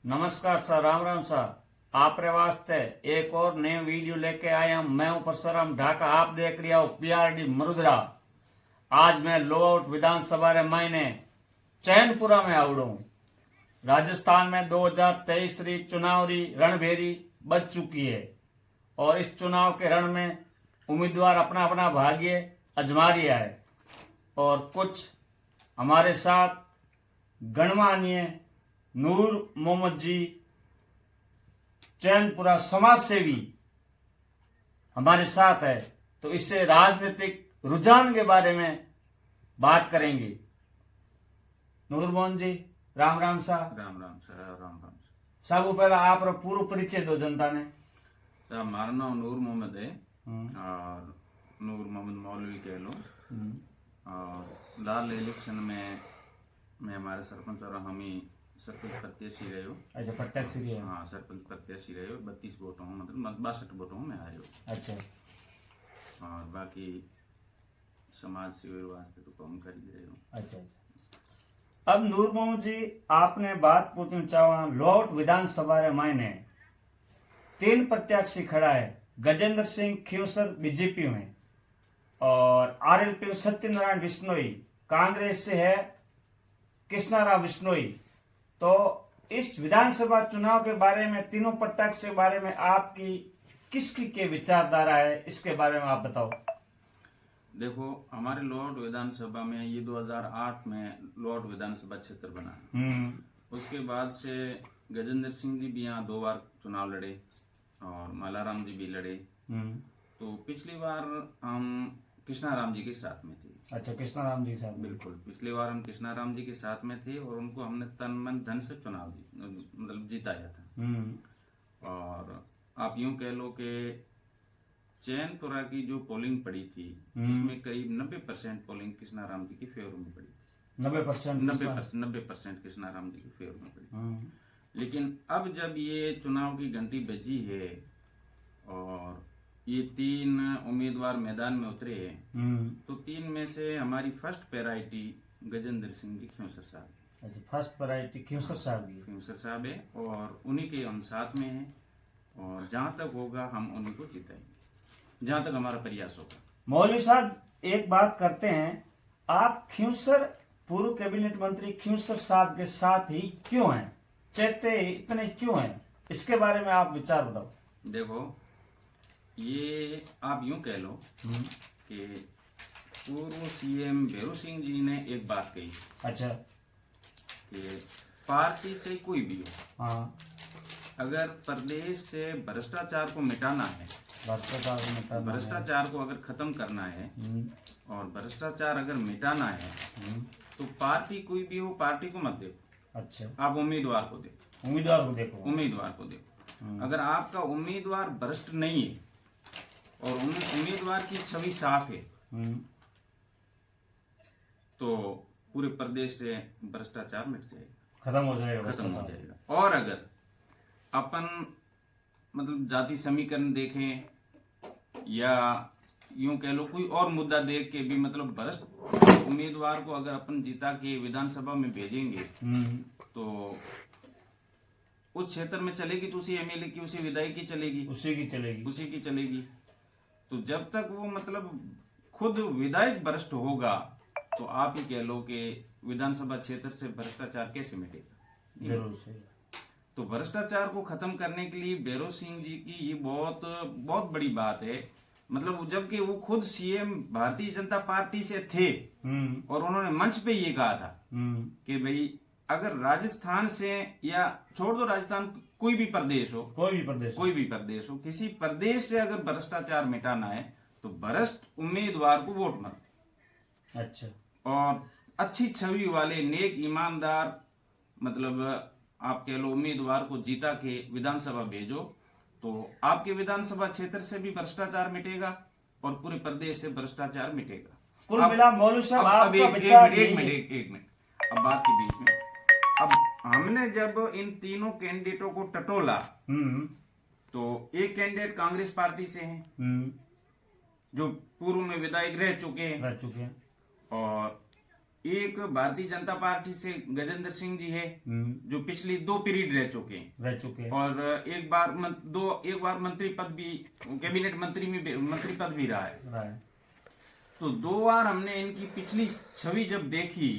नमस्कार sir, Ram Ram sir. आप रे वास्ते एक और नए वीडियो लेके आया हूं। मैं हूं परसुराम ढाका। आप देख रहे हो पीआरडी मरुदरा। आज मैं लोआउट विधानसभा रे मायने चैनपुरा में आवड़ो हूं। राजस्थान में 2023 री चुनाव री रणभेरी बच चुकी है और इस चुनाव के रण में उम्मीदवार अपना अपना भाग्य आजमा रिया है। और कुछ हमारे साथ गणमान्य नूर मोहम्मद जी चैनपुरा समाज सेवी हमारे साथ है, तो इससे राजनीतिक रुझान के बारे में बात करेंगे। नूर मोहन जी, राम राम साहब। राम राम सर, राम राम सब पहला आप पूरा परिचय दो जनता ने। सर। मारा नाम नूर मोहम्मद है और नूर मोहम्मद मौलवी कह लो। और लाल इलेक्शन में मैं हमारे सरपंच और हम ही सरपंच प्रत्याशी रहे हो। अच्छा, प्रत्यक्ष ही है। हाँ, सरपंच प्रत्याशी रहे हो। 32 वोटों में मतलब 62 वोटों में आए हो। अच्छा, और बाकी समाज सेवा वास्ते तो कम कर ही रहे हो। अच्छा अच्छा। अब नूर मोहम्मद जी, आपने बात पूछना चाहवा। लोट विधानसभा रे मायने 3 प्रत्याशी खड़ा है। गजेंद्र सिंह खियोसर बीजेपी में और आरएलपी सत्यनारायण बिश्नोई कांग्रेस से है, कृष्णाराव बिश्नोई। तो इस विधानसभा चुनाव के बारे में, तीनों प्रत्याशी के बारे में आपकी किसकी के विचारधारा है, इसके बारे में आप बताओ। देखो, हमारे लोअर विधानसभा में ये 2008 में लोअर विधानसभा क्षेत्र बना। उसके बाद से गजेंद्र सिंह जी भी यहाँ 2 बार चुनाव लड़े और मालाराम जी भी लड़े। तो पिछली बार हम कृष्णाराम जी के साथ में थे। अच्छा, कृष्णाराम जी के साथ। बिल्कुल, पिछली बार हम कृष्णाराम जी के साथ में थे और उनको हमने तन मन धन से चुनाव मतलब जिताया था। और आप यूं कह लो कि चैनपुरा की जो पोलिंग पड़ी थी उसमें करीब 90% पोलिंग कृष्णाराम जी की फेवर में पड़ी थी। 90% कृष्णाराम जी की फेवर में पड़ी। लेकिन अब जब ये चुनाव की घंटी बजी है और ये 3 उम्मीदवार मैदान में उतरे हैं, तो 3 में से हमारी फर्स्ट प्रायोरिटी गजेंद्र सिंह जी खियोसर साहब है। अच्छा, फर्स्ट प्रायोरिटी खियोसर साहब है और उन्हीं के हम साथ में हैं और जहां तक होगा हम उन्हीं को जिताएंगे, जहां तक हमारा प्रयास होगा। मौलवी साहब, एक बात करते हैं, आप खियोसर पूर्व कैबिनेट मंत्री खियोसर साहब के साथ ही क्यों हैं, चैते इतने क्यों हैं, इसके बारे में आप विचार बताओ। देखो, ये आप यूं कह लो कि पूर्व सीएम भैरू सिंह जी ने एक बात कही। अच्छा, कि पार्टी चाहे कोई भी हो, हाँ, अगर प्रदेश से भ्रष्टाचार को मिटाना है, भ्रष्टाचार को अगर खत्म करना है और भ्रष्टाचार अगर मिटाना है, तो पार्टी कोई भी हो, पार्टी को मत देखो। अच्छा, आप उम्मीदवार को देखो। उम्मीदवार को देखो। अगर आपका उम्मीदवार भ्रष्ट नहीं है और उम्मीदवार की छवि साफ है, तो पूरे प्रदेश से भ्रष्टाचार मिट जाएगा, खत्म हो जाएगा। और अगर अपन मतलब जाति समीकरण देखें या यूं कह लो कोई और मुद्दा देख के भी, मतलब भ्रष्ट उम्मीदवार को अगर अपन जिता के विधानसभा में भेजेंगे तो उस क्षेत्र में चलेगी तो उसी एमएलए की, उसी विधायक की चलेगी, उसी की चलेगी। तो जब तक वो मतलब खुद विधायक भ्रष्ट होगा तो आप ही कह लो कि विधानसभा क्षेत्र से भ्रष्टाचार कैसे मिटेगा। तो भ्रष्टाचार को खत्म करने के लिए भैरू सिंह जी की ये बहुत बहुत बड़ी बात है। मतलब जबकि वो खुद सीएम भारतीय जनता पार्टी से थे और उन्होंने मंच पे ये कहा था कि भाई अगर राजस्थान से, या छोड़ दो राजस्थान, कोई भी प्रदेश हो, किसी प्रदेश से अगर भ्रष्टाचार मिटाना है तो भ्रष्ट उम्मीदवार को वोट मत। अच्छा, और अच्छी छवि वाले नेक ईमानदार मतलब आप कह लो उम्मीदवार को जीता के विधानसभा भेजो, तो आपके विधानसभा क्षेत्र से भी भ्रष्टाचार मिटेगा और पूरे प्रदेश से भ्रष्टाचार मिटेगा। कुल मिला मौलवी साहब, आपका विचार एक मिनट अब बात के बीच में, अब हमने जब इन तीनों कैंडिडेटों को टटोला तो एक कैंडिडेट कांग्रेस पार्टी से हैं जो पूर्व में विधायक रह चुके हैं और एक भारतीय जनता पार्टी से गजेंद्र सिंह जी है, जो पिछली 2 पीरियड रह चुके हैं और एक बार मंत्री पद भी, कैबिनेट मंत्री पद भी रहा है। तो 2 बार हमने इनकी पिछली छवि जब देखी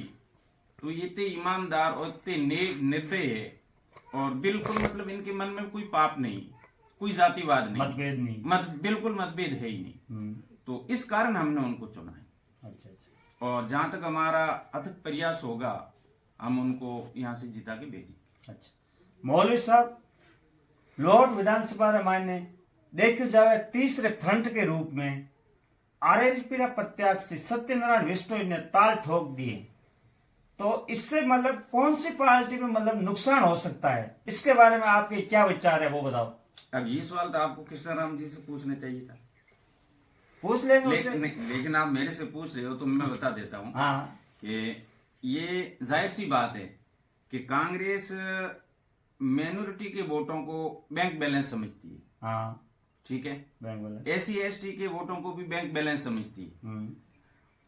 तो ये इतने ईमानदार और इतने निर्दय है, और बिल्कुल मतलब इनके मन में कोई पाप नहीं, कोई जातिवाद नहीं, मतभेद नहीं, बिल्कुल मतभेद है ही नहीं। तो इस कारण हमने उनको चुना है। अच्छा। और जहां तक हमारा अथक प्रयास होगा, हम उनको यहां से जिता के भेजेंगे। अच्छा मौलवी साहब, लोअर विधानसभा मायने देखो जावे तीसरे फ्रंट के रूप में आरएलपी प्रत्याशी सत्यनारायण विश्नोई ने ताल ठोक दिए, तो इससे मतलब कौन सी पार्टी में मतलब नुकसान हो सकता है, इसके बारे में आपके क्या विचार है वो बताओ। अब ये सवाल तो आपको कृष्णाराम जी से पूछना चाहिए था। पूछ लेंगे लेकिन आप मेरे से पूछ रहे हो तो मैं बता देता हूँ कि ये जाहिर सी बात है कि कांग्रेस माइनॉरिटी के वोटों को बैंक बैलेंस समझती है। ठीक है, SC ST के वोटों को भी बैंक बैलेंस समझती है।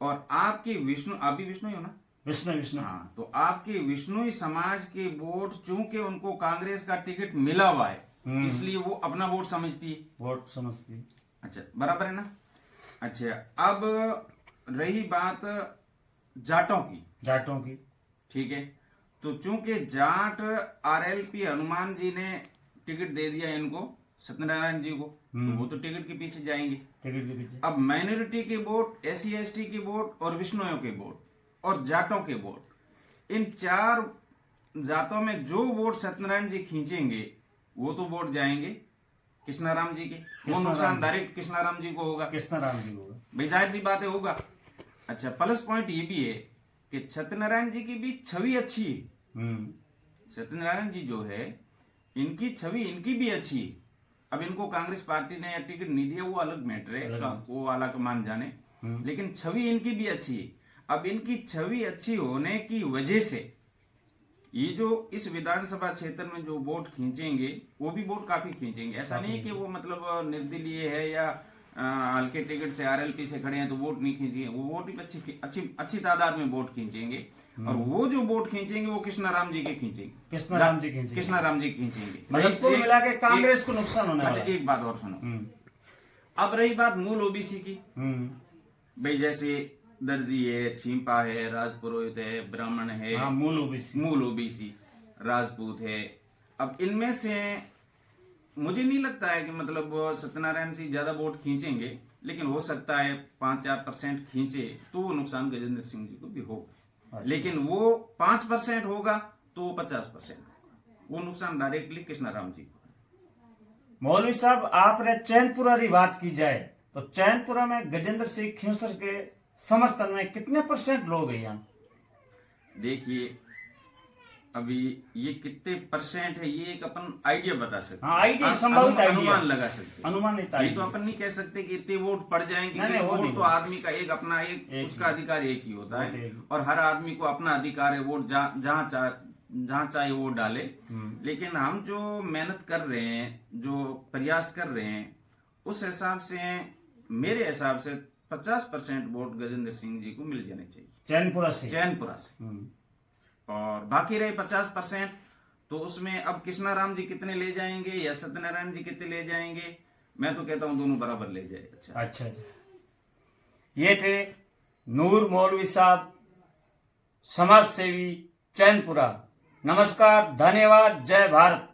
और आपके आप भी विष्णु हो ना? विष्णु। हाँ, तो आपके विष्णुई समाज के वोट चूंकि उनको कांग्रेस का टिकट मिला हुआ है, इसलिए वो अपना वोट समझती है। अच्छा, बराबर है ना? अच्छा, अब रही बात जाटों की, ठीक है, तो चूंकि जाट RLP हनुमान जी ने टिकट दे दिया इनको, सत्यनारायण जी को, तो वो तो टिकट के पीछे जाएंगे। अब माइनॉरिटी के वोट, SC ST के वोट और विष्णुओं के वोट और जाटों के वोट, इन 4 जातों में जो वोट सत्यनारायण जी खींचेंगे वो तो वोट जाएंगे कृष्णाराम जी के, वो नुकसान डायरेक्ट कृष्णाराम जी को होगा। भाई जाहिर सी बात है, होगा। अच्छा, प्लस पॉइंट ये भी है कि सत्यनारायण जी की भी छवि अच्छी है। सत्यनारायण जी जो है, इनकी छवि इनकी भी अच्छी है। अब इनको कांग्रेस पार्टी ने टिकट नहीं दिया, वो अलग मैटर है, वो अलग मान जाने, लेकिन छवि इनकी भी अच्छी है। अब इनकी छवि अच्छी होने की वजह से ये जो इस विधानसभा क्षेत्र में जो वोट खींचेंगे, वो भी वोट काफी खींचेंगे। ऐसा नहीं है कि वो मतलब निर्दलीय है या हल्के टिकट से RLP से खड़े हैं तो वोट नहीं खींचेंगे, वो वोट भी अच्छी तादाद में वोट खींचेंगे। और वो जो वोट खींचेंगे वो कृष्णाराम जी के खींचेंगे, कृष्णाराम जी खींचेंगे। मतलब कुल मिला के कांग्रेस को नुकसान होने वाला। अच्छा, एक बात और सुनो। अब रही बात मूल OBC की, भाई जैसे दर्जी है, छिंपा है, राजपुरोहित है, ब्राह्मण है, मूल OBC राजपूत है। अब इनमें से मुझे नहीं लगता है कि मतलब सत्यनारायण सिंह ज्यादा वोट खींचेंगे, लेकिन हो सकता है 5-4% खींचे तो वो नुकसान गजेंद्र सिंह जी को भी होगा। लेकिन वो 5% होगा तो वो 50%, वो नुकसान डायरेक्टली कृष्णाराम जी को। मौलवी साहब, आपने चैनपुरा की बात की जाए तो चैनपुरा में गजेंद्र सिंह खींसर के समर्थन में कितने % लोग हैं यहाँ? देखिए, अभी ये कितने % है ये एक अपन आइडिया बता सकते हैं। आइडिया, संभावित अनुमान लगा सकते हैं। अनुमानित ये तो अपन नहीं कह सकते कि इतने वोट पड़ जाएंगे। वोट तो आदमी का एक अपना एक उसका अधिकार एक ही होता है, और हर आदमी को अपना अधिकार है वोट जहाँ चाहे वोट डाले। लेकिन हम जो मेहनत कर रहे हैं, जो प्रयास कर रहे हैं, उस हिसाब से मेरे हिसाब से 50% वोट गजेंद्र सिंह जी को मिल जाने चाहिए चैनपुरा से। और बाकी रहे 50%, तो उसमें अब कृष्णाराम जी कितने ले जाएंगे या सत्यनारायण जी कितने ले जाएंगे, मैं तो कहता हूं दोनों बराबर ले जाए। अच्छा, ये थे नूर मौलवी साहब, समाज सेवी, चैनपुरा। नमस्कार, धन्यवाद, जय भारत।